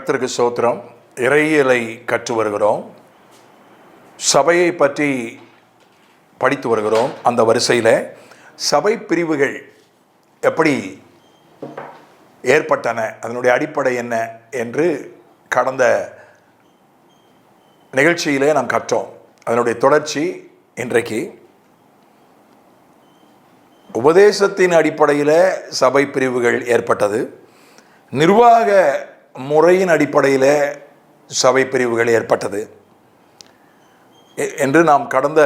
கர்த்தருக்கு ஸ்தோத்திரம். இறையியலை கற்று வருகிறோம். சபையை பற்றி படித்து வருகிறோம். அந்த வரிசையில் சபை பிரிவுகள் எப்படி ஏற்பட்டன, அதனுடைய அடிப்படை என்ன என்று கடந்த நிகழ்ச்சியிலே நாம் கற்றோம். அதனுடைய தொடர்ச்சி இன்றைக்கு உபதேசத்தின் அடிப்படையில் சபை பிரிவுகள் ஏற்பட்டது, நிர்வாக முறையின் அடிப்படையில் சபை பிரிவுகள் ஏற்பட்டது என்று நாம் கடந்த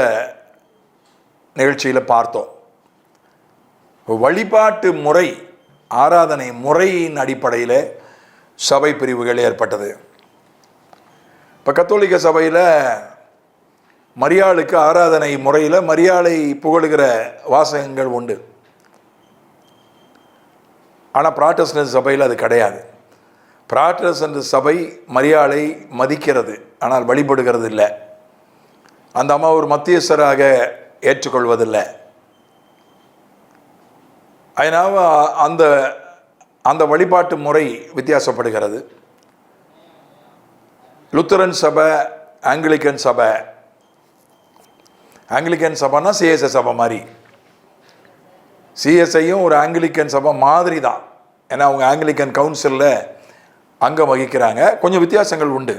நிகழ்ச்சியில் பார்த்தோம். வழிபாட்டு முறை, ஆராதனை முறையின் அடிப்படையில் சபை பிரிவுகள் ஏற்பட்டது. இப்போ கத்தோலிக்க சபையில் மரியாளுக்கு ஆராதனை முறையில் மரியாளை புகழுகிற வாசகங்கள் உண்டு. ஆனால் புராட்டஸ்டன்ட் சபையில் அது கிடையாது. புராட்டஸ்டன்ட் சபை மரியாளை மதிக்கிறது, ஆனால் வழிபடுகிறது இல்லை. அந்த அம்மா ஒரு மத்தியஸ்தராக ஏற்றுக்கொள்வதில்லை. அதனால் அந்த அந்த வழிபாட்டு முறை வித்தியாசப்படுகிறது. லுத்தரன் சபை, ஆங்கிலிக்கன் சபை, ஆங்கிலிக்கன் சபைனா சிஎஸ்ஐ சபை மாதிரி, சிஎஸ்ஐயும் ஒரு ஆங்கிலிக்கன் சபை மாதிரி தான். ஏன்னா அவங்க ஆங்கிலிக்கன் கவுன்சிலில் அங்கம் வகிக்கிறாங்க. கொஞ்சம் வித்தியாசங்கள் உண்டு,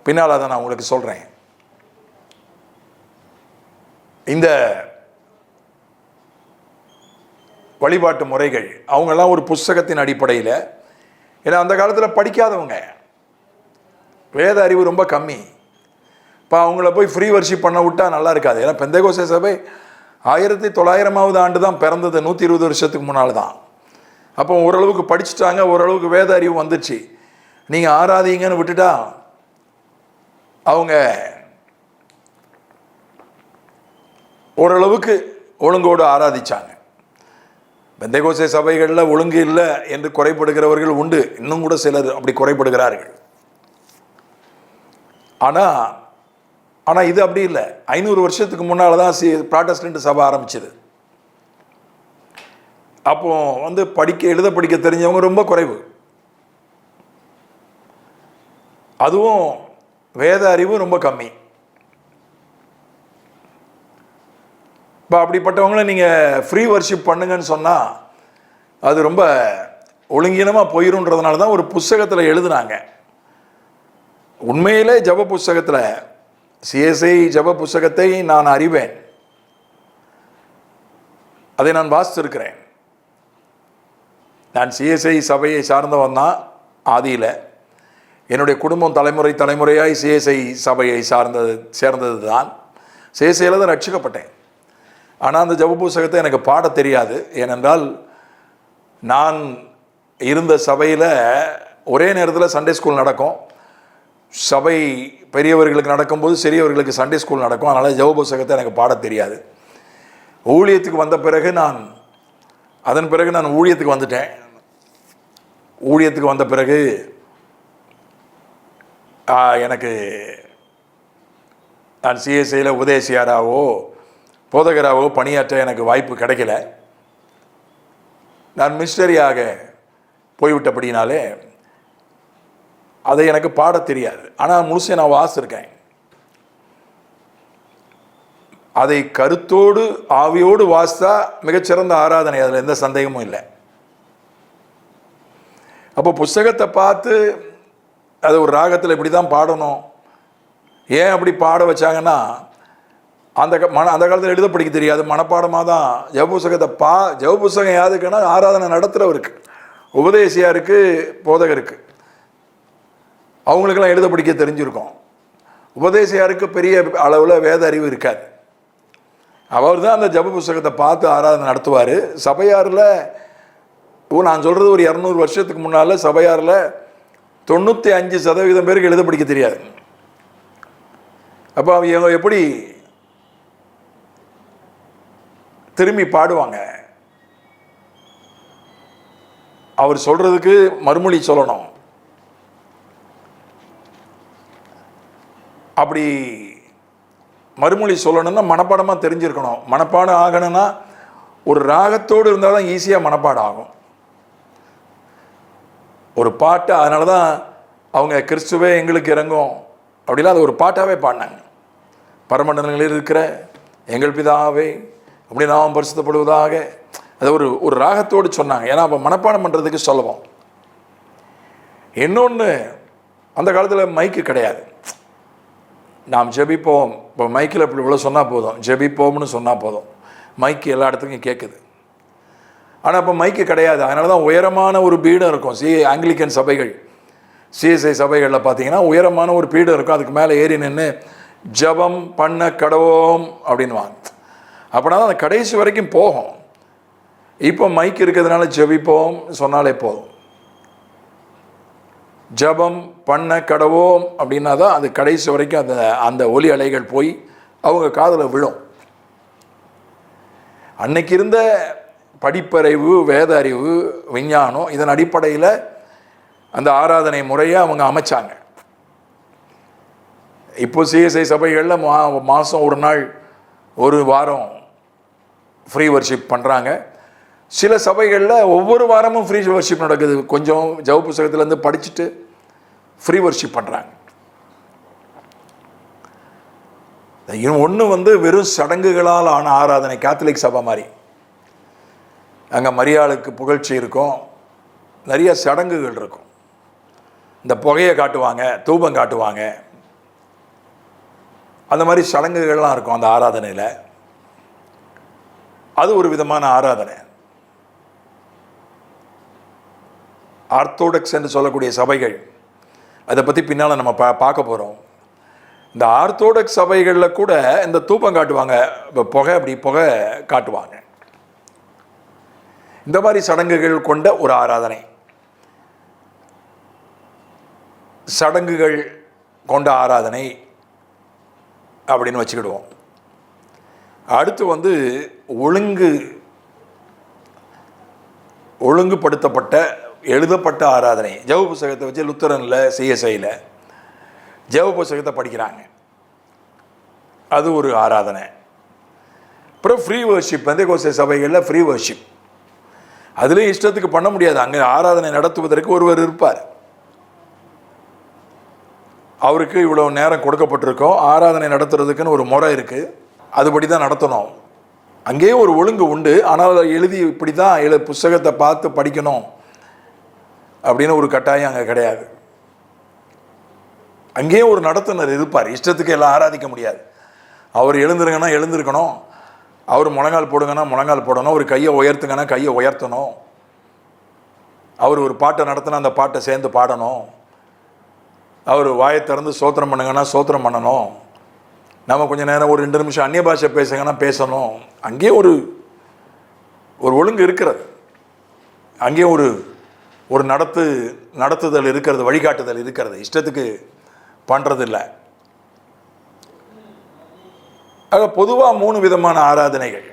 பின்னால் அதை நான் உங்களுக்கு சொல்கிறேன். இந்த வழிபாட்டு முறைகள் அவங்கெல்லாம் ஒரு புஸ்தகத்தின் அடிப்படையில், ஏன்னா அந்த காலத்தில் படிக்காதவங்க, வேத அறிவு ரொம்ப கம்மி. இப்போ அவங்கள போய் ஃப்ரீ வர்ஷிப் பண்ண விட்டால் நல்லா இருக்காது. ஏன்னா பெந்தேகோஸ்தே சபை 1900 ஆண்டு தான் பிறந்தது, 120 வருஷத்துக்கு முன்னால் தான். அப்போ ஓரளவுக்கு படிச்சுட்டாங்க, ஓரளவுக்கு வேத அறிவு வந்துச்சு. நீங்கள் ஆராதிங்கன்னு விட்டுட்டா அவங்க ஓரளவுக்கு ஒழுங்கோடு ஆராதிச்சாங்க. பெந்தேகோஸ்தே சபைகளில் ஒழுங்கு இல்லை என்று குறைபடுகிறவர்கள் உண்டு, இன்னும் கூட சிலர் அப்படி குறைபடுகிறார்கள். ஆனால் இது அப்படி இல்லை. 500 வருஷத்துக்கு முன்னால் தான் புராட்டஸ்டன்ட் சபை ஆரம்பிச்சது. அப்போ எழுத படிக்க தெரிஞ்சவங்க ரொம்ப குறைவு, அதுவும் வேத அறிவு ரொம்ப கம்மி. இப்போ அப்படிப்பட்டவங்கள நீங்கள் ஃப்ரீ வர்ஷிப் பண்ணுங்கன்னு சொன்னால் அது ரொம்ப ஒழுங்கீனமாக போயிருன்றதுனால தான் ஒரு புஸ்தகத்தில் எழுதுனாங்க. உண்மையிலே ஜப புஸ்தகத்தில், சிஎஸ்ஐ ஜப புஸ்தகத்தை நான் அறிவேன், அதை நான் வாசித்திருக்கிறேன். நான் சிஎஸ்ஐ சபையை சார்ந்தவன் தான். ஆதியில் என்னுடைய குடும்பம் தலைமுறையாய் சிஎஸ்ஐ சபையை சேர்ந்தது தான். சிஎஸ்ஐயில் தான் ரட்சிக்கப்பட்டேன். ஆனால் அந்த ஜப புஸ்தகத்தை எனக்கு பாட தெரியாது. ஏனென்றால் நான் இருந்த சபையில் ஒரே நேரத்தில் சண்டே ஸ்கூல் நடக்கும். சபை பெரியவர்களுக்கு நடக்கும்போது சிறியவர்களுக்கு சண்டே ஸ்கூல் நடக்கும். அதனால் ஜப புஸ்தகத்தை எனக்கு பாட தெரியாது. ஊழியத்துக்கு வந்த பிறகு அதன் பிறகு நான் ஊழியத்துக்கு வந்துட்டேன். ஊழியத்துக்கு வந்த பிறகு எனக்கு நான் சிஎஸ்ஐயில் உபதேசியாராவோ போதகராகவோ பணியாற்ற எனக்கு வாய்ப்பு கிடைக்கல. நான் மிஷனரியாக போய்விட்டபடினாலே அதை எனக்கு பாட தெரியாது. ஆனால் முழுசை நான் வாசிருக்கேன். அதை கருத்தோடு ஆவியோடு வாசித்தா மிகச்சிறந்த ஆராதனை, அதில் எந்த சந்தேகமும் இல்லை. அப்போ புஸ்தகத்தை பார்த்து அது ஒரு ராகத்தில் இப்படி தான் பாடணும், ஏன் அப்படி பாட வச்சாங்கன்னா அந்த காலத்தில் எழுத படிக்க தெரியாது, மனப்பாடமாக தான் ஜப புஸ்தகத்தை ஜப புஸ்தகம் யாருக்குன்னா ஆராதனை நடத்துகிறவருக்கு, உபதேசியாருக்கு, போதகருக்கு, அவங்களுக்கெல்லாம் எழுத படிக்க தெரிஞ்சிருக்கும். உபதேசியாருக்கு பெரிய அளவில் வேத அறிவு இருக்காது. அவர் தான் அந்த ஜப புஸ்தகத்தை பார்த்து ஆராதனை நடத்துவார். சபையாரில் நான் சொல்கிறது ஒரு 200 வருஷத்துக்கு முன்னால் சபையாரில் 95% பேருக்கு எழுத படிக்க தெரியாது. அப்போ அவங்க எப்படி திரும்பி பாடுவாங்க? அவர் சொல்கிறதுக்கு மறுமொழி சொல்லணும். அப்படி மறுமொழி சொல்லணும்னா மனப்பாடமாக தெரிஞ்சிருக்கணும். மனப்பாடம் ஆகணும்னா ஒரு ராகத்தோடு இருந்தால் தான் ஈஸியாக மனப்பாடம் ஆகும் ஒரு பாட்டு. அதனால தான் அவங்க கிறிஸ்துவே எங்களுக்கு இறங்கும் அப்படிலாம் அது ஒரு பாட்டாகவே பாடினாங்க. பரமண்டலங்களில் இருக்கிற எங்கள் பிதாவே அப்படி நாம் பரிசுத்தப்படுவதாக, அதை ஒரு ராகத்தோடு சொன்னாங்க. ஏன்னா அப்போ மனப்பாடம் பண்ணுறதுக்கு சொல்லுவோம். இன்னொன்று, அந்த காலத்தில் மைக்கு கிடையாது. நாம் ஜெபிப்போம், இப்போ மைக்கில் இப்படி இவ்வளோ சொன்னால் போதும், ஜெபிப்போம்னு சொன்னால் போதும், மைக்கு எல்லா இடத்துக்கும் கேட்குது. ஆனால் இப்போ மைக்கு கிடையாது. அதனால தான் உயரமான ஒரு பீடம் இருக்கும். ஆங்கிலிக்கன் சபைகள், சிஎஸ்ஐ சபைகளில் பார்த்தீங்கன்னா உயரமான ஒரு பீடம் இருக்கும். அதுக்கு மேலே ஏறி நின்று ஜபம் பண்ண கடவோம் அப்படின்வாங்க. அப்படின்னா தான் அந்த கடைசி வரைக்கும் போகும். இப்போ மைக் இருக்கிறதுனால ஜெபிப்போம் சொன்னாலே போதும். ஜபம் பண்ண கடவோம் அப்படின்னா தான் அது கடைசி வரைக்கும் அந்த ஒலி அலைகள் போய் அவங்க காதில் விழும். அன்னைக்கு இருந்த படிப்பறிவு, வேத அறிவு, விஞ்ஞானம், இதன் அடிப்படையில் அந்த ஆராதனை முறையை அவங்க அமைச்சாங்க. இப்போ சிஎஸ்ஐ சபைகளில் மாதம் ஒரு நாள், ஒரு வாரம் ஃப்ரீ வர்ஷிப் பண்ணுறாங்க. சில சபைகளில் ஒவ்வொரு வாரமும் ஃப்ரீ வர்ஷிப் நடக்குது. கொஞ்சம் ஜெப புத்தகத்திலேருந்து படிச்சுட்டு ஃப்ரீ வர்ஷிப் பண்ணுறாங்க. ஒன்று வெறும் சடங்குகளால் ஆன ஆராதனை, கேத்தலிக் சபை மாதிரி. அங்கே மரியாளுக்கு புகழ்ச்சி இருக்கும், நிறைய சடங்குகள் இருக்கும். இந்த புகையை காட்டுவாங்க, தூபம் காட்டுவாங்க, அந்த மாதிரி சடங்குகள்லாம் இருக்கும் அந்த ஆராதனையில். அது ஒரு விதமான ஆராதனை. ஆர்த்தோடக்ஸ் என்று சொல்லக்கூடிய சபைகள், அதை பற்றி பின்னால் நம்ம பார்க்க போகிறோம். இந்த ஆர்த்தோடக்ஸ் சபைகளில் கூட இந்த தூபம் காட்டுவாங்க, புகை காட்டுவாங்க. இந்த மாதிரி சடங்குகள் கொண்ட ஒரு ஆராதனை, சடங்குகள் கொண்ட ஆராதனை அப்படின்னு வச்சுக்கிடுவோம். அடுத்து ஒழுங்குபடுத்தப்பட்ட எழுதப்பட்ட ஆராதனை. ஜெப புத்தகத்தை வச்சு லுத்தரனில், சிஎஸ்ஐயில் ஜெப புத்தகத்தை படிக்கிறாங்க, அது ஒரு ஆராதனை. அப்புறம் ஃப்ரீ வர்ஷிப், பெந்தேகோஸ்தே சபைகளில் ஃப்ரீ வர்ஷிப். அதுலேயும் இஷ்டத்துக்கு பண்ண முடியாது. அங்கே ஆராதனை நடத்துவதற்கு ஒருவர் இருப்பார், அவருக்கு இவ்வளோ நேரம் கொடுக்கப்பட்டிருக்கோம், ஆராதனை நடத்துறதுக்குன்னு ஒரு முறை இருக்குது, அதுபடி தான் நடத்தணும். அங்கேயே ஒரு ஒழுங்கு உண்டு. ஆனால் எழுதி இப்படி தான் புத்தகத்தை பார்த்து படிக்கணும் அப்படின்னு ஒரு கட்டாயம் அங்கே கிடையாது. அங்கேயே ஒரு நடத்துனர் இருப்பார். இஷ்டத்துக்கு எல்லாம் ஆராதிக்க முடியாது. அவர் எழுந்துருங்கன்னா எழுந்திருக்கணும், அவர் முழங்கால் போடுங்கன்னா முழங்கால் போடணும், ஒரு கையை உயர்த்துங்கன்னா கையை உயர்த்தணும், அவர் ஒரு பாட்டை நடத்தினா அந்த பாட்டை சேர்ந்து பாடணும், அவர் வாயை திறந்து சோத்திரம் பண்ணுங்கன்னா சோத்திரம் பண்ணணும், நம்ம கொஞ்சம் நேரம் ஒரு 2 நிமிஷம் அந்நிய பாஷை பேசுங்கன்னா பேசணும். அங்கேயே ஒரு ஒழுங்கு இருக்கிறது. அங்கேயே ஒரு நடத்துதல் இருக்கிறது, வழிகாட்டுதல் இருக்கிறது. இஷ்டத்துக்கு பண்ணுறதில்லை. ஆக பொதுவாக 3 விதமான ஆராதனைகள்: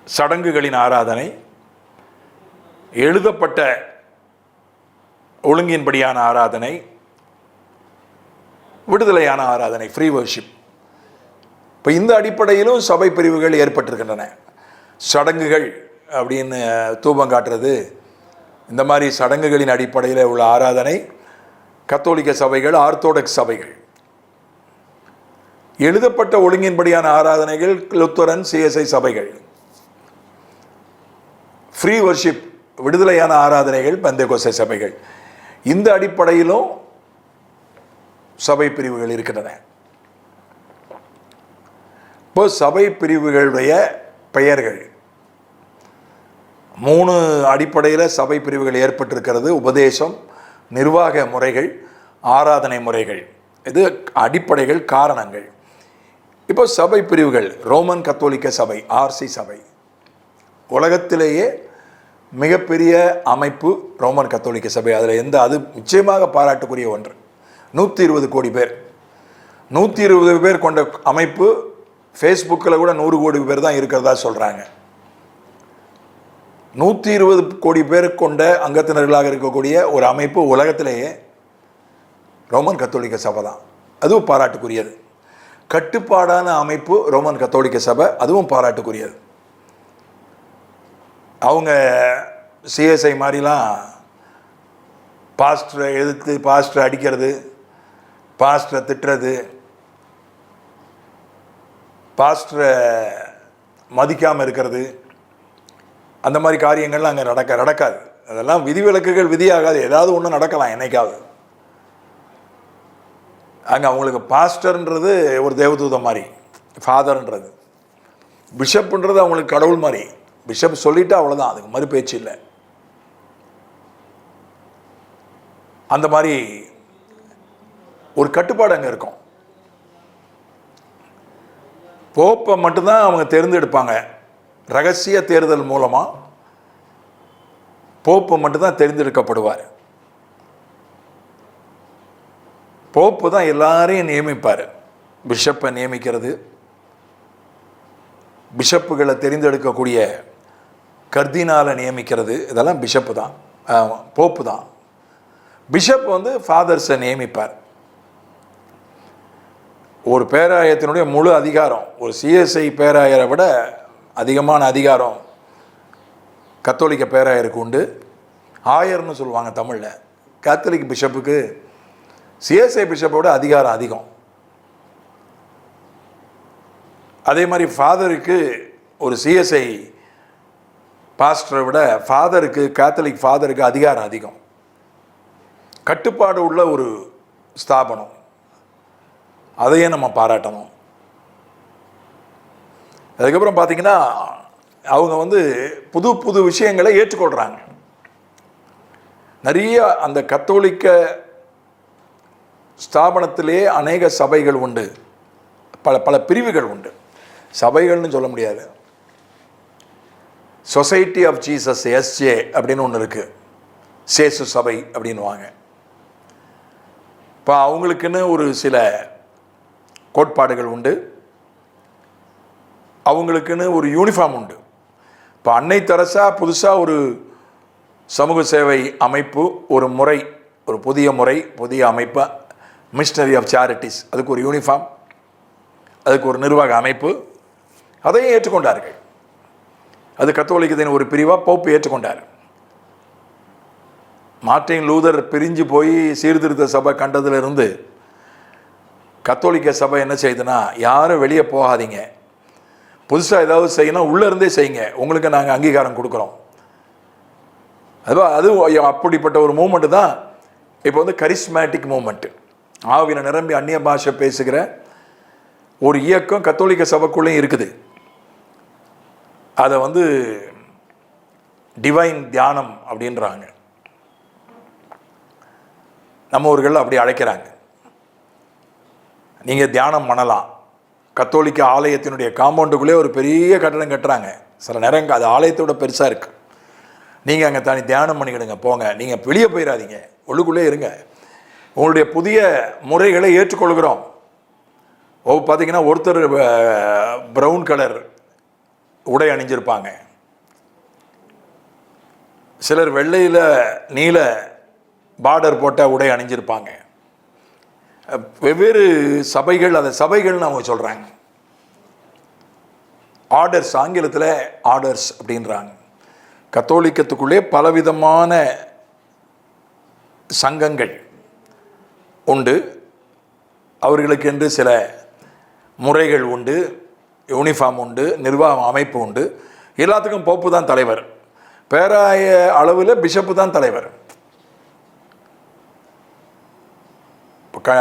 சடங்குகளின் ஆராதனை, எழுதப்பட்ட ஒழுங்கின்படியான ஆராதனை, விடுதலையான ஆராதனை, ஃப்ரீ வர்ஷிப். இப்போ இந்த அடிப்படையிலும் சபை பிரிவுகள் ஏற்பட்டிருக்கின்றன. சடங்குகள் அப்படின்னு தூபம் காட்டுறது, இந்த மாதிரி சடங்குகளின் அடிப்படையில் உள்ள ஆராதனை கத்தோலிக்க சபைகள், ஆர்த்தோடக்ஸ் சபைகள். எழுதப்பட்ட ஒழுங்கின்படியான ஆராதனைகள் லுத்தரன், சிஎஸ்ஐ சபைகள். ஃப்ரீ வர்ஷிப், விடுதலையான ஆராதனைகள் பெந்தேகோஸ்தே சபைகள். இந்த அடிப்படையிலும் சபை பிரிவுகள் இருக்கின்றன. இப்போ சபை பிரிவுகளுடைய பெயர்கள் 3 அடிப்படையில் சபை பிரிவுகள் ஏற்பட்டிருக்கிறது: உபதேசம், நிர்வாக முறைகள், ஆராதனை முறைகள். இது அடிப்படைகள், காரணங்கள். இப்போ சபை பிரிவுகள். ரோமன் கத்தோலிக்க சபை, ஆர்சி சபை, உலகத்திலேயே மிகப்பெரிய அமைப்பு ரோமன் கத்தோலிக்க சபை. அதில் அது நிச்சயமாக பாராட்டுக்குரிய ஒன்று. 120 கோடி பேர், 120 பேர் கொண்ட அமைப்பு. ஃபேஸ்புக்கில் கூட 100 கோடி பேர் தான் இருக்கிறதா சொல்கிறாங்க. 120 கோடி பேர் கொண்ட அங்கத்தினர்களாக இருக்கக்கூடிய ஒரு அமைப்பு உலகத்திலேயே ரோமன் கத்தோலிக்க சபை தான். அதுவும் பாராட்டுக்குரியது. கட்டுப்பாடான அமைப்பு ரோமன் கத்தோலிக்க சபை, அதுவும் பாராட்டுக்குரியது. அவங்க சிஎஸ்ஐ மாதிரிலாம் பாஸ்டரை எதிர்த்து பாஸ்டரை அடிக்கிறது, பாஸ்டரை திட்டுறது, பாஸ்டரை மதிக்காமல் இருக்கிறது, அந்த மாதிரி காரியங்கள்லாம் அங்கே நடக்காது. அதெல்லாம் விதிவிலக்குகள் விதியாகாது. ஏதாவது ஒன்று நடக்கலாம் என்னைக்காவது. அங்கே அவங்களுக்கு பாஸ்டர்ன்றது ஒரு தேவதூதம் மாதிரி, ஃபாதர்ன்றது. பிஷப்புன்றது அவங்களுக்கு கடவுள் மாதிரி. பிஷப் சொல்லிட்டா அவ்வளோதான், அதுக்கு மறு பேச்சு இல்லை. அந்த மாதிரி ஒரு கட்டுப்பாடு அங்கே இருக்கும். போப்பை மட்டும்தான் அவங்க தேர்ந்தெடுப்பாங்க. ரகசிய தேர்தல் மூலமாக போப்பு மட்டும்தான் தேர்ந்தெடுக்கப்படுவார். போப்பு தான் எல்லாரையும் நியமிப்பார். பிஷப்பை நியமிக்கிறது, பிஷப்புகளை தெரிந்தெடுக்கக்கூடிய கர்தினாலை நியமிக்கிறது, இதெல்லாம் பிஷப்பு தான், போப்பு தான். பிஷப் ஃபாதர்ஸை நியமிப்பார். ஒரு பேராயத்தினுடைய முழு அதிகாரம், ஒரு சிஎஸ்ஐ பேராயரை விட அதிகமான அதிகாரம் கத்தோலிக்க பேராயருக்கு உண்டு. ஆயர்னு சொல்லுவாங்க தமிழில். கேத்தலிக் பிஷப்புக்கு சிஎஸ்ஐ பிஷப்போட அதிகாரம் அதிகம். அதே மாதிரி ஃபாதருக்கு, ஒரு சிஎஸ்ஐ பாஸ்டரை விட ஃபாதருக்கு, கேத்தலிக் ஃபாதருக்கு அதிகாரம் அதிகம். கட்டுப்பாடு உள்ள ஒரு ஸ்தாபனம், அதையே நம்ம பாராட்டணும். அதுக்கப்புறம் பார்த்தீங்கன்னா அவங்க புது புது விஷயங்களை ஏற்றுக்கொள்கிறாங்க. நிறைய அந்த கத்தோலிக்க ஸ்தாபனத்திலே அநேக சபைகள் உண்டு, பல பல பிரிவுகள் உண்டு. சபைகள்னு சொல்ல முடியாது. சொசைட்டி ஆஃப் ஜீசஸ், எஸ்ஜே அப்படின்னு ஒன்று இருக்குது. சேசு சபை அப்படின்வாங்க. இப்போ அவங்களுக்குன்னு ஒரு சில கோட்பாடுகள் உண்டு, அவங்களுக்குன்னு ஒரு யூனிஃபார்ம் உண்டு. இப்போ அன்னை தெரசா புதுசாக ஒரு சமூக சேவை அமைப்பு, ஒரு முறை, ஒரு புதிய முறை, புதிய அமைப்பு, மிஷனரி ஆஃப் சேரிட்டிஸ், அதுக்கு ஒரு யூனிஃபார்ம், அதுக்கு ஒரு நிர்வாக அமைப்பு, அதையும் ஏற்றுக்கொண்டார்கள். அது கத்தோலிக்கத்தின் ஒரு பிரிவாக போப்பு ஏற்றுக்கொண்டார். மார்ட்டின் லூதர் பிரிஞ்சு போய் சீர்திருத்த சபை கண்டதிலிருந்து கத்தோலிக்க சபை என்ன செய்யுதுன்னா, யாரும் வெளியே போகாதீங்க, புதுசாக ஏதாவது செய்யணும் உள்ளே இருந்தே செய்யுங்க, உங்களுக்கு நாங்கள் அங்கீகாரம் கொடுக்குறோம். அது அப்படிப்பட்ட ஒரு மூமெண்ட்டு தான் இப்போ கரிஸ்மேட்டிக் மூமெண்ட்டு. ஆவின நிரம்பி அந்நிய பாஷை பேசுகிற ஒரு இயக்கம் கத்தோலிக்க சபைக்குள்ளேயும் இருக்குது. அதை டிவைன் தியானம் அப்படின்றாங்க. நம்ம ஊர்கள் அப்படி அழைக்கிறாங்க. நீங்கள் தியானம் பண்ணலாம். கத்தோலிக்க ஆலயத்தினுடைய காம்பவுண்டுக்குள்ளே ஒரு பெரிய கட்டடம் கட்டுறாங்க. சில நேரம் அது ஆலயத்தோட பெருசாக இருக்குது. நீங்கள் அங்கே தனி தியானம் பண்ணிக்கிடுங்க, போங்க, நீங்கள் வெளியே போயிடாதீங்க, உள்ளுக்குள்ளே இருங்க, உங்களுடைய புதிய முறைகளை ஏற்றுக்கொள்கிறோம். பார்த்தீங்கன்னா ஒருத்தர் ப்ரௌன் கலர் உடை அணிஞ்சிருப்பாங்க, சிலர் வெள்ளையில் நீல பார்டர் போட்ட உடை அணிஞ்சிருப்பாங்க. வெவ்வேறு சபைகள், அதை சபைகள்னு அவங்க சொல்கிறாங்க. ஆர்டர்ஸ், ஆங்கிலத்தில் ஆர்டர்ஸ் அப்படின்றாங்க. கத்தோலிக்கத்துக்குள்ளே பலவிதமான சங்கங்கள் உண்டு. அவர்களுக்கு என்று சில முறைகள் உண்டு, யூனிஃபார்ம் உண்டு, நிர்வாக அமைப்பு உண்டு. எல்லாத்துக்கும் போப்பு தான் தலைவர். பேராய அளவில் பிஷப்பு தான் தலைவர்.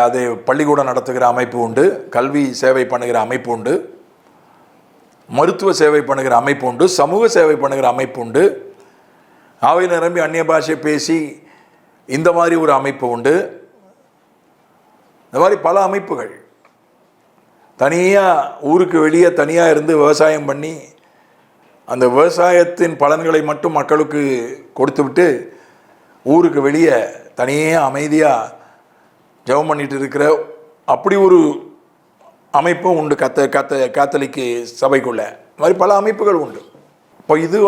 அது பள்ளிக்கூடம் நடத்துகிற அமைப்பு உண்டு, கல்வி சேவை பண்ணுகிற அமைப்பு உண்டு, மருத்துவ சேவை பண்ணுகிற அமைப்பு உண்டு, சமூக சேவை பண்ணுகிற அமைப்பு உண்டு, ஆவியில் நிரம்பி அந்நிய பாஷை பேசி இந்த மாதிரி ஒரு அமைப்பு உண்டு. இந்த மாதிரி பல அமைப்புகள். தனியாக ஊருக்கு வெளியே தனியாக இருந்து விவசாயம் பண்ணி அந்த விவசாயத்தின் பலன்களை மட்டும் மக்களுக்கு கொடுத்து விட்டு ஊருக்கு வெளியே தனியாக அமைதியாக ஜெபம் பண்ணிட்டு இருக்கிற அப்படி ஒரு அமைப்பும் உண்டு கேத்தலிக்கு சபைக்குள்ள. இந்த மாதிரி பல அமைப்புகள் உண்டு. இப்போ இது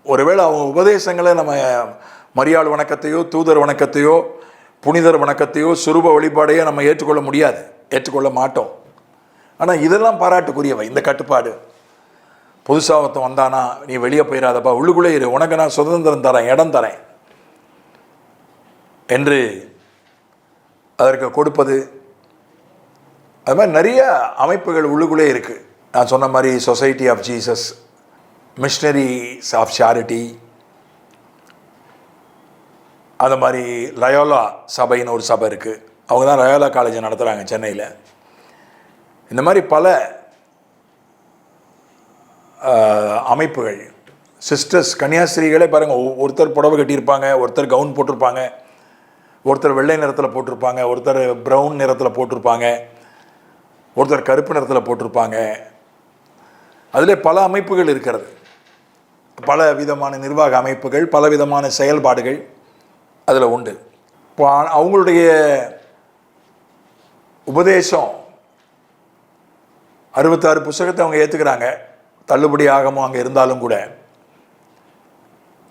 ஒருவேளை அவங்க உபதேசங்களை நம்ம மரியாள் வணக்கத்தையோ தூதர் வணக்கத்தையோ புனிதர் வணக்கத்தையோ சுரூப வழிபாடையோ நம்ம ஏற்றுக்கொள்ள முடியாது, ஏற்றுக்கொள்ள மாட்டோம். ஆனால் இதெல்லாம் பாராட்டுக்குரியவை. இந்த கட்டுப்பாடு, புதுசாக ஒருத்தன் வந்தானா நீ வெளியே போயிடாதப்பா, உள்ளுக்குள்ளே இரு, உனக்கு நான் சுதந்திரம் தரேன், இடம் தரேன், என்று அதற்கு கொடுப்பது, அது மாதிரி நிறைய அமைப்புகள் உள்ளுக்குள்ளே இருக்குது. நான் சொன்ன மாதிரி Society of Jesus, Missionaries of Charity, அந்த மாதிரி லயோலா சபைன்னு ஒரு சபை இருக்குது. அவங்க தான் லயோலா காலேஜை நடத்துகிறாங்க சென்னையில். இந்த மாதிரி பல அமைப்புகள், சிஸ்டர்ஸ், கன்னியாஸ்திரிகளே பாருங்கள், ஒருத்தர் புடவை கட்டியிருப்பாங்க, ஒருத்தர் கவுன் போட்டிருப்பாங்க, ஒருத்தர் வெள்ளை நிறத்தில் போட்டிருப்பாங்க, ஒருத்தர் ப்ரௌன் நிறத்தில் போட்டிருப்பாங்க, ஒருத்தர் கருப்பு நிறத்தில் போட்டிருப்பாங்க. அதில் பல அமைப்புகள் இருக்கிறது, பல விதமான நிர்வாக அமைப்புகள், பல விதமான செயல்பாடுகள் அதில் உண்டு. இப்போ அவங்களுடைய உபதேசம் 66 புத்தகத்தை அவங்க ஏற்றுக்கிறாங்க, தள்ளுபடி ஆகமோ அங்கே இருந்தாலும் கூட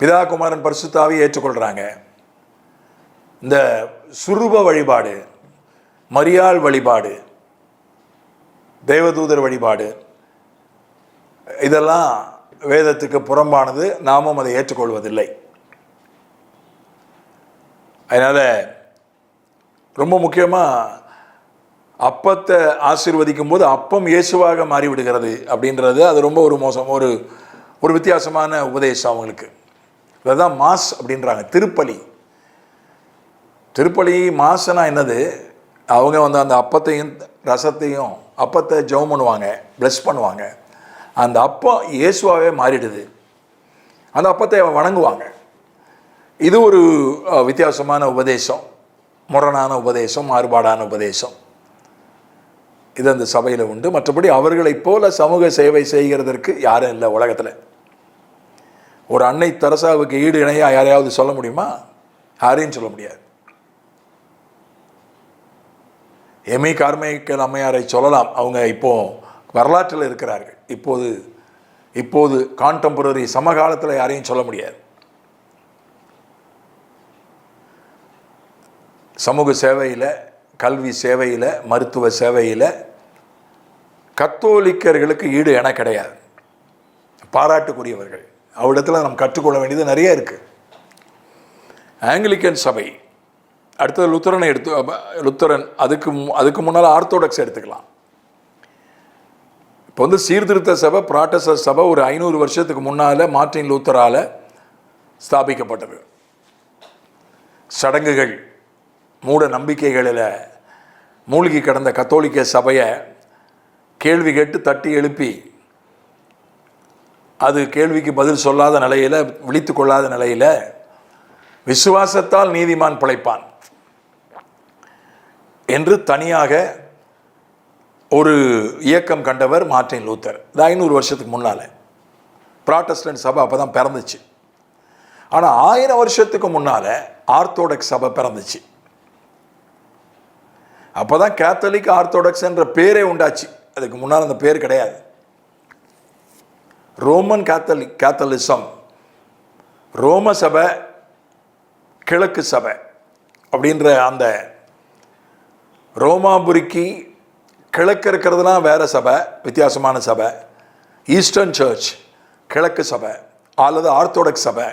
பிதா குமாரன் பரிசுத்தாவை ஏற்றுக்கொள்கிறாங்க. இந்த சுரூப வழிபாடு, மரியாள் வழிபாடு, தேவதூதர் வழிபாடு, இதெல்லாம் வேதத்துக்கு புறம்பானது, நாமும் அதை ஏற்றுக்கொள்வதில்லை. அதனால் ரொம்ப முக்கியமாக அப்பத்தை ஆசீர்வதிக்கும் போது அப்பம் இயேசுவாக மாறிவிடுகிறது அப்படின்றது, அது ரொம்ப ஒரு மோசம், ஒரு வித்தியாசமான உபதேசம் அவங்களுக்கு. அதுதான் மாஸ் அப்படின்றாங்க. திருப்பலி மாசுனா என்னது? அவங்க வந்து அந்த அப்பத்தையும் ரசத்தையும், அப்பத்தை ஜெபம் பண்ணுவாங்க, பிளஸ் பண்ணுவாங்க, அந்த அப்பம் இயேசுவாகவே மாறிடுது, அந்த அப்பத்தை வணங்குவாங்க. இது ஒரு வித்தியாசமான உபதேசம், முரணான உபதேசம், மாறுபாடான உபதேசம். இது அந்த சபையில் உண்டு. மற்றபடி அவர்களைப் போல சமூக சேவை செய்கிறதற்கு யாரும் இல்லை உலகத்தில். ஒரு அன்னை தெரசாவுக்கு ஈடு இணையாக யாரையாவது சொல்ல முடியுமா? யாரையும் சொல்ல முடியாது. எமி கார்மைக்கேல் அம்மையாரை சொல்லலாம், அவங்க இப்போ வரலாற்றில் இருக்கிறார்கள். இப்போது கான்டெம்பரரி சமகாலத்தில் யாரையும் சொல்ல முடியாது. சமூக சேவையில், கல்வி சேவையில், மருத்துவ சேவையில் கத்தோலிக்கர்களுக்கு ஈடு என கிடையாது. பாராட்டுக்குரியவர்கள், அவரிடத்தில் நாம் கற்றுக்கொள்ள வேண்டியது நிறைய இருக்குது. ஆங்கிலிக்கன் சபை, அடுத்தது லுத்தரன், அதுக்கு முன்னால் ஆர்த்தோடாக்ஸ் எடுத்துக்கலாம். இப்போ வந்து சீர்திருத்த சபை, புராட்டஸ்டன்ட் சபை ஒரு 500 வருஷத்துக்கு முன்னால் மார்ட்டின் லூத்தரால் ஸ்தாபிக்கப்பட்டது. சடங்குகள், மூட நம்பிக்கைகளில் மூழ்கி கிடந்த கத்தோலிக்க சபையை கேள்வி கேட்டு தட்டி எழுப்பி, அது கேள்விக்கு பதில் சொல்லாத நிலையில், விழித்து கொள்ளாத நிலையில், விசுவாசத்தால் நீதிமான் பிழைப்பான் என்று தனியாக ஒரு இயக்கம் கண்டவர் மார்ட்டின் லூத்தர். இது 500 வருஷத்துக்கு முன்னால். புராட்டஸ்டன்ட் சபை அப்போ தான் பிறந்துச்சு. ஆனால் 1000 வருஷத்துக்கு முன்னால் ஆர்த்தோடாக்ஸ் சபை பிறந்துச்சு. அப்போ தான் கேத்தலிக் ஆர்த்தோடாக்ஸ் என்ற பேரே உண்டாச்சு. அதுக்கு முன்னால் அந்த பேர் கிடையாது. ரோமன் கேத்தலிசம், ரோம சபை, கிழக்கு சபை அப்படின்ற அந்த ரோமாபுரிக்கு கிழக்கு இருக்கிறதுனா வேற சபை, வித்தியாசமான சபை. ஈஸ்டர்ன் சர்ச் கிழக்கு சபை அல்லது ஆர்த்தோடாக்ஸ் சபை.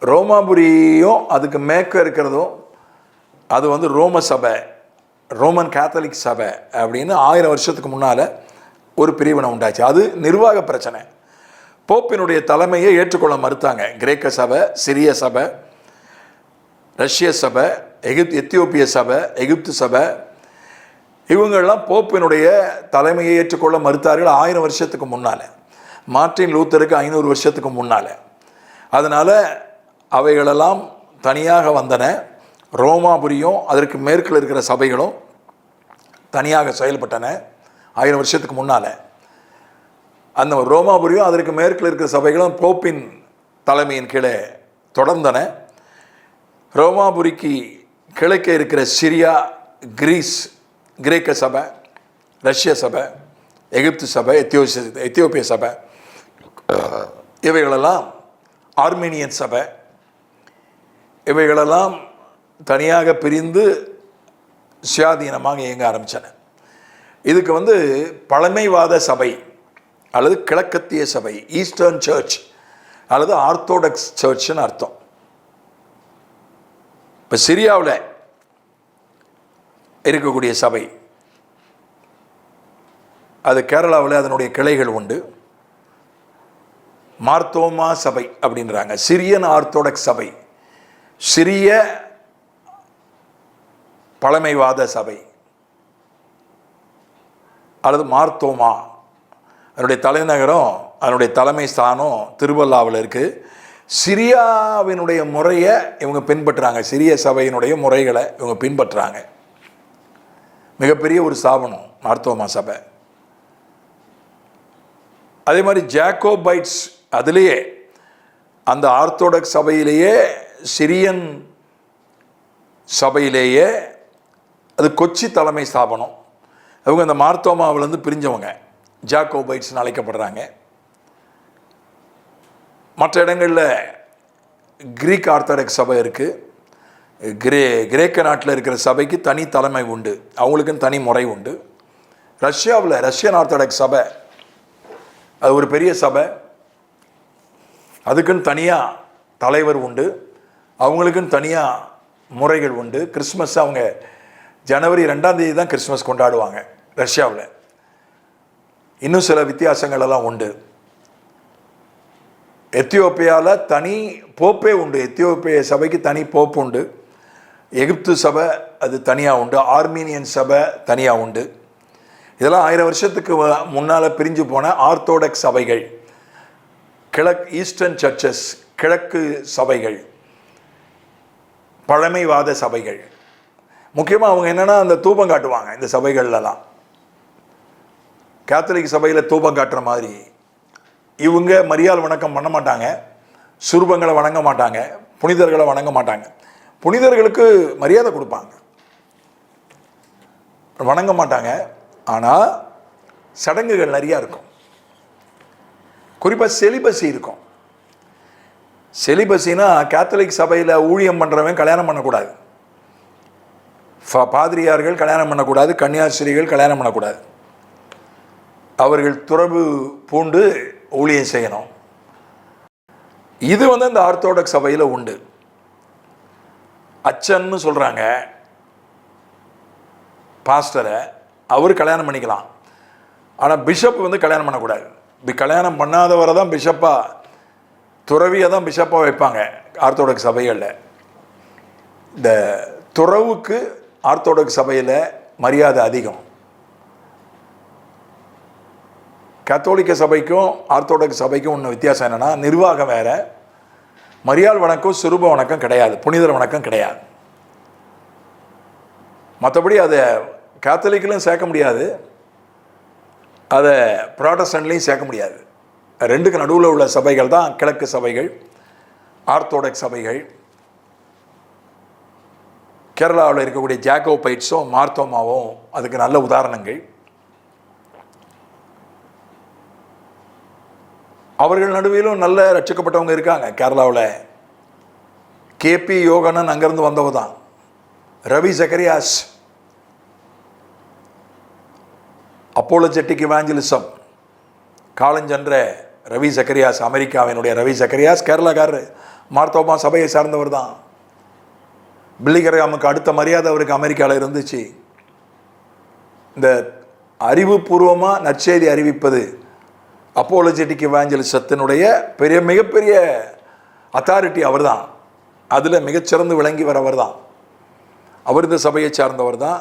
ரோமாபுரியும் அதுக்கு மேற்க இருக்கிறதும் அது வந்து ரோம சபை, ரோமன் கேத்தலிக் சபை அப்படின்னு 1000 வருஷத்துக்கு முன்னால் ஒரு பிரிவினை உண்டாச்சு. அது நிர்வாக பிரச்சனை. போப்பினுடைய தலைமையை ஏற்றுக்கொள்ள மறுத்தாங்க. கிரேக்க சபை, சிரிய சபை, ரஷ்ய சபை, எத்தியோப்பிய சபை, எகிப்து சபை, இவங்கெல்லாம் போப்பினுடைய தலைமையை ஏற்றுக்கொள்ள மறுத்தார்கள் 1000 வருஷத்துக்கு முன்னால். மார்ட்டின் லூத்தருக்கு 500 வருஷத்துக்கு முன்னால். அதனால் அவைகளெல்லாம் தனியாக வந்தன. ரோமாபுரியும் அதற்கு மேற்கில் இருக்கிற சபைகளும் தனியாக செயல்பட்டன 1000 வருஷத்துக்கு முன்னால். அந்த ரோமாபுரியும் அதற்கு மேற்கில் இருக்கிற சபைகளும் போப்பின் தலைமையின் கீழே தொடர்ந்தன. ரோமாபுரிக்கு கிழக்கே இருக்கிற சிரியா, கிரீஸ், கிரேக்க சபை, ரஷ்ய சபை, எகிப்து சபை, எத்தியோப்பிய சபை, இவைகளெல்லாம் ஆர்மீனியன் சபை, இவைகளெல்லாம் தனியாக பிரிந்து சுயாதீனமாக இயங்க ஆரம்பித்தன. இதுக்கு வந்து பழமைவாத சபை அல்லது கிழக்கத்திய சபை, ஈஸ்டர்ன் சர்ச் அல்லது ஆர்த்தோடாக்ஸ் சர்ச்னு அர்த்தம். இப்போ சிரியாவில் இருக்கக்கூடிய சபை, அது கேரளாவில் அதனுடைய கிளைகள் உண்டு. மார்த்தோமா சபை அப்படின்றாங்க, சிரியன் ஆர்த்தோடாக்ஸ் சபை, சிரிய பழமைவாத சபை அல்லது மார்த்தோமா. அதனுடைய தலைநகரம், அதனுடைய தலைமை ஸ்தானம் திருவல்லாவில் இருக்குது. சிரியாவினுடைய முறையை இவங்க பின்பற்றுறாங்க, சிரிய சபையினுடைய முறைகளை இவங்க பின்பற்றுறாங்க. மிகப்பெரிய ஒரு ஸ்தாபனம் மார்த்தோமா சபை. அதே மாதிரி ஜாக்கோபைட்ஸ், அதுலேயே அந்த ஆர்த்தோடாக்ஸ் சபையிலேயே சிரியன் சபையிலேயே அது கொச்சி தலைமை ஸ்தாபனம். அவங்க அந்த மார்த்தோமாவிலேருந்து பிரிஞ்சவங்க ஜாக்கோபைட்ஸ்னு அழைக்கப்படுறாங்க. மற்ற இடங்களில் கிரீக் ஆர்த்தடாக்ஸ் சபை இருக்குது. கிரேக்க நாட்டில் இருக்கிற சபைக்கு தனி தலைமை உண்டு, அவங்களுக்குன்னு தனி முறை உண்டு. ரஷ்யாவில் ரஷ்யன் ஆர்த்தடாக்ஸ் சபை, அது ஒரு பெரிய சபை, அதுக்குன்னு தனியாக தலைவர் உண்டு, அவங்களுக்குன்னு தனியாக முறைகள் உண்டு. கிறிஸ்மஸ் அவங்க ஜனவரி 2ஆம் தேதி தான் கிறிஸ்மஸ் கொண்டாடுவாங்க ரஷ்யாவில். இன்னும் சில வித்தியாசங்கள் எல்லாம் உண்டு. எத்தியோப்பியாவில் தனி போப்பே உண்டு, எத்தியோப்பிய சபைக்கு தனி போப்பு உண்டு. எகிப்து சபை அது தனியாக உண்டு, ஆர்மீனியன் சபை தனியாக உண்டு. இதெல்லாம் 1000 வருஷத்துக்கு முன்னால் பிரிஞ்சு போன ஆர்த்தோடாக்ஸ் சபைகள், ஈஸ்டர்ன் சர்ச்சஸ், கிழக்கு சபைகள், பழமைவாத சபைகள். முக்கியமாக அவங்க என்னென்னா அந்த தூபம் காட்டுவாங்க. இந்த சபைகள்லாம் கேத்தலிக் சபையில் தூபம் காட்டுற மாதிரி இவங்க மரியாள் வணக்கம் பண்ண மாட்டாங்க, சுரூபங்களை வணங்க மாட்டாங்க, புனிதர்களை வணங்க மாட்டாங்க. புனிதர்களுக்கு மரியாதை கொடுப்பாங்க, வணங்க மாட்டாங்க. ஆனால் சடங்குகள் நிறையா இருக்கும். குறிப்பாக செலிபசி இருக்கும். செலிபசினா கேத்தலிக் சபையில் ஊழியம் பண்ணுறவன் கல்யாணம் பண்ணக்கூடாது, பாதிரியார்கள் கல்யாணம் பண்ணக்கூடாது, கன்னியாஸ்திரிகள் கல்யாணம் பண்ணக்கூடாது. அவர்கள் துறவு பூண்டு ஊழியம் செய்யணும். இது அந்த ஆர்த்தோடாக்ஸ் சபையில் உண்டு. அச்சன்னு சொல்கிறாங்க பாஸ்டரை, அவர் கல்யாணம் பண்ணிக்கலாம். ஆனால் பிஷப் கல்யாணம் பண்ணக்கூடாது. கல்யாணம் பண்ணாதவரை தான் பிஷப்பாக, துறவியை தான் பிஷப்பாக வைப்பாங்க ஆர்த்தோடாக்ஸ் சபைகளில். இந்த துறவுக்கு ஆர்த்தோடாக்ஸ் சபையில் மரியாதை அதிகம். கத்தோலிக்க சபைக்கும் ஆர்த்தோடாக்ஸ் சபைக்கும் ஒன்று வித்தியாசம் என்னென்னா, நிர்வாகம் வேறு, மரியாள் வணக்கம் சுரூப வணக்கம் கிடையாது, புனிதர் வணக்கம் கிடையாது. மற்றபடி அதை கேத்தலிக்லையும் சேர்க்க முடியாது, அதை ப்ராட்டஸ்டன்ட்லையும் சேர்க்க முடியாது. ரெண்டுக்கு நடுவில் உள்ள சபைகள் தான் கிழக்கு சபைகள், ஆர்த்தோடாக்ஸ் சபைகள். கேரளாவில் இருக்கக்கூடிய ஜாக்கோபைட்ஸும் மார்த்தோமாவும் அதுக்கு நல்ல உதாரணங்கள். அவர்கள் நடுவிலும் நல்ல ரட்சிக்கப்பட்டவங்க இருக்காங்க. கேரளாவில் கேபி யோகனன் அங்கேருந்து வந்தவ தான். ரவி ஜக்கரியாஸ் அப்போலஜெட்டிக் இவாஞ்சலிசம் காலஞ்சென்ற ரவி ஜக்கரியாஸ், அமெரிக்காவினுடைய ரவி ஜக்கரியாஸ் கேரளாக்காரர், மார்த்தோமா சபையை சார்ந்தவர் தான். பில்லிகிரகாமுக்கு அடுத்த மரியாதை அவருக்கு அமெரிக்காவில் இருந்துச்சு. இந்த அறிவுபூர்வமாக நற்செய்தி அறிவிப்பது அப்போலஜெட்டிக் இவாஞ்சலிசத்தினுடைய மிகப்பெரிய அத்தாரிட்டி அவர் தான். அதில் மிகச்சிறந்து விளங்கி வரவர் தான் அவர். இந்த சபையை சார்ந்தவர் தான்.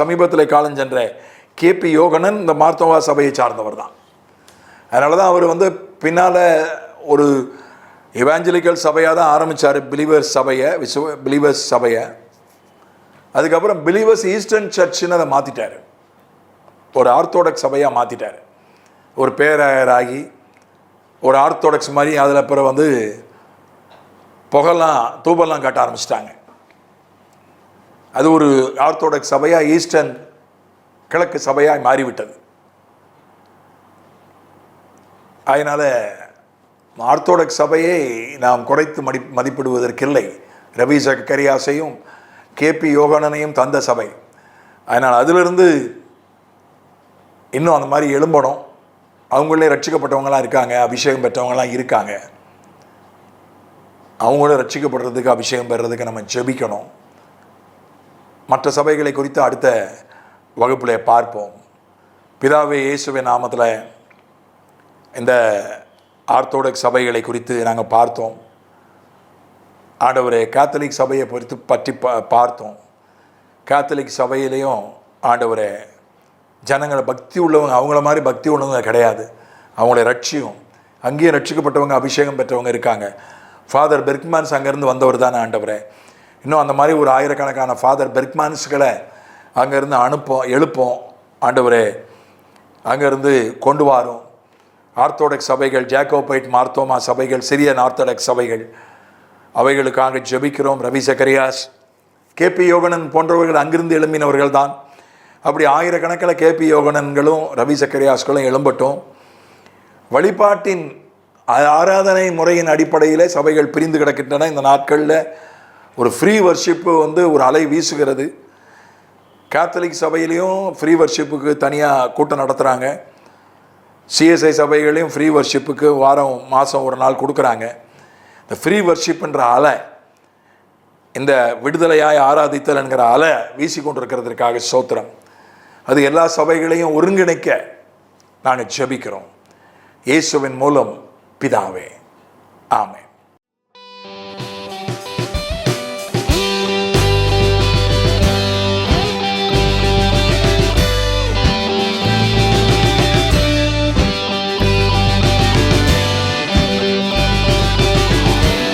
சமீபத்தில் காலஞ்சென்ற கேபி யோகனன் இந்த மார்த்தோமா சபையை சார்ந்தவர் தான். அதனால தான் அவர் பின்னால் ஒரு இவாஞ்சலிக்கல் சபையாக தான் ஆரம்பித்தார், பிலீவர்ஸ் சபையை, பிலீவர்ஸ் சபையை. அதுக்கப்புறம் பிலீவர்ஸ் ஈஸ்டர்ன் சர்ச்சுன்னு அதை மாற்றிட்டார், ஒரு ஆர்த்தோடாக்ஸ் சபையாக மாற்றிட்டார். ஒரு பேராயராகி ஒரு ஆர்த்தோடாக்ஸ் மாதிரி அதில் அப்புறம் புகெல்லாம் தூபெல்லாம் காட்ட ஆரம்பிச்சிட்டாங்க. அது ஒரு ஆர்த்தோடாக்ஸ் சபையாக ஈஸ்டர்ன் கிழக்கு சபையாக மாறிவிட்டது. அதனால் ஆர்த்தோடாக்ஸ் சபையை நாம் குறைத்து மதிப்பிடுவதற்கில்லை. ரவி ஜக்கரியாஸையும் கேபி யோகனனையும் தந்த சபை. அதனால் அதிலிருந்து இன்னும் அந்த மாதிரி எழும்பணும். அவங்களே ரட்சிக்கப்பட்டவங்களாம் இருக்காங்க, அபிஷேகம் பெற்றவங்களாம் இருக்காங்க. அவங்களும் ரட்சிக்கப்படுறதுக்கு, அபிஷேகம் பெறுறதுக்கு நம்ம ஜெபிக்கணும். மற்ற சபைகளை குறித்து அடுத்த வகுப்பில் பார்ப்போம். பிதாவே இயேசுவின் நாமத்தில் இந்த ஆர்த்தோடாக்ஸ் சபைகளை குறித்து நாங்கள் பார்த்தோம். ஆண்டவரே, கேத்தலிக் சபையை பற்றி பார்த்தோம். கேத்தலிக் சபையிலையும் ஆண்டவரே ஜனங்களை பக்தி உள்ளவங்க, அவங்கள மாதிரி பக்தி உள்ளவங்க கிடையாது. அவங்கள ரட்சியும், அங்கேயே ரட்சிக்கப்பட்டவங்க, அபிஷேகம் பெற்றவங்க இருக்காங்க. ஃபாதர் பெர்க்மேன்ஸ் அங்கேருந்து வந்தவர் தானே ஆண்டவரே. இன்னும் அந்த மாதிரி ஒரு ஆயிரக்கணக்கான ஃபாதர் பெர்க்மேன்ஸ்களை அங்கேருந்து எழுப்போம் ஆண்டவரே. அங்கேருந்து கொண்டு வரோம். ஆர்த்தோடாக்ஸ் சபைகள், ஜேக்கோபைட் மார்த்தோமா சபைகள், சிரியன் ஆர்த்தோடாக்ஸ் சபைகள், அவைகளுக்காக ஜெபிக்கிறோம். ரவி சக்கரியாஸ், கேபி யோகனன் போன்றவர்கள் அங்கிருந்து எழும்பினவர்கள் தான். அப்படி ஆயிரக்கணக்கில் கேபி யோகனன்களும் ரவி சக்கரியாஸ்களும் எழும்பட்டும். வழிபாட்டின் ஆராதனை முறையின் அடிப்படையில் சபைகள் பிரிந்து கிடக்கின்றன. இந்த நாட்களில் ஒரு ஃப்ரீ வர்ஷிப்பு ஒரு அலை வீசுகிறது. கேத்தலிக் சபையிலையும் ஃப்ரீ வர்ஷிப்புக்கு தனியாக கூட்டம் நடத்துகிறாங்க. சிஎஸ்ஐ சபைகளையும் ஃப்ரீ வர்ஷிப்புக்கு மாதம் ஒரு நாள் கொடுக்குறாங்க. இந்த ஃப்ரீ வர்ஷிப்புன்ற அலை, இந்த விடுதலையாய் ஆராதித்தல் என்கிற அலை வீசிக்கொண்டிருக்கிறதுக்காக ஸ்தோத்திரம். அது எல்லா சபைகளையும் ஒருங்கிணைக்க நாங்கள் ஜெபிக்கிறோம். இயேசுவின் மூலம் பிதாவே, ஆமென்.